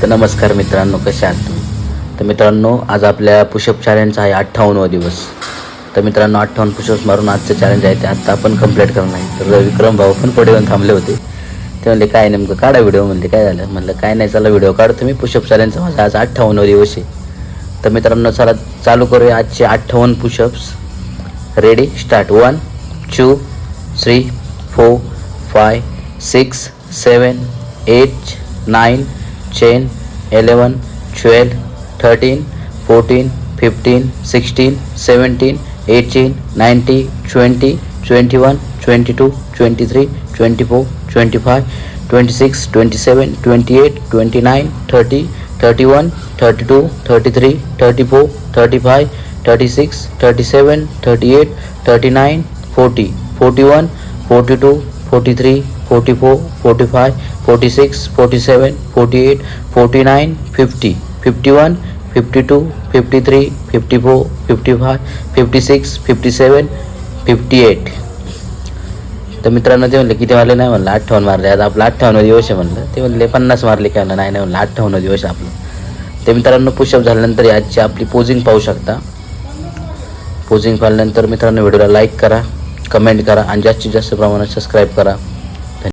तर नमस्कार मित्रांनो, कसे आहात तुम्ही? तर मित्रांनो, आज आपल्या पुशअप चॅलेंजचा आहे 58वा दिवस. तर मित्रांनो, 58 पुशअप्स मारून आजचं चॅलेंज आहे ते आत्ता आपण कंप्लीट करणार आहे. तर विक्रम भाऊ पण पुढे येऊन थांबले होते. ते म्हणले काय नेमकं काढा व्हिडिओ. म्हणले काय झालं? म्हणलं काय नाही, चला व्हिडिओ काढतो तुम्ही. पुशअप चॅलेंजचा माझा आज 58वा दिवस आहे. तर मित्रांनो, चला चालू करूया आजचे 58 पुशअप्स. Ready, start. 1 2 3 4 5 6 7 8 9 10 11 12 13 14 15 16 17 18 19 20 21 22 23 24 25 26 27 28 29 30 31 32 33 34 35 36 37 38 39 40 41 42 43 44 45 46 47 48 49 50 51 52 53 54 55 56 57 58. तर मित्रांनो, ते म्हणले किती मारले? नाही म्हणलं 58 मारले. आज आपला 58 दिवस आहे म्हणलं. ते म्हणले 50 मारले काय? म्हणलं नाही म्हणलं 58 दिवस आहे आपलं. ते मित्रांनो, पुशअप झाल्यानंतर आजची आपली पोजिंग पाहू शकता. पोजिंग पाहिल्यानंतर मित्रांनो, व्हिडिओला लाईक करा, कमेंट करा आणि जास्तीत जास्त प्रमाणात सबस्क्राईब करा.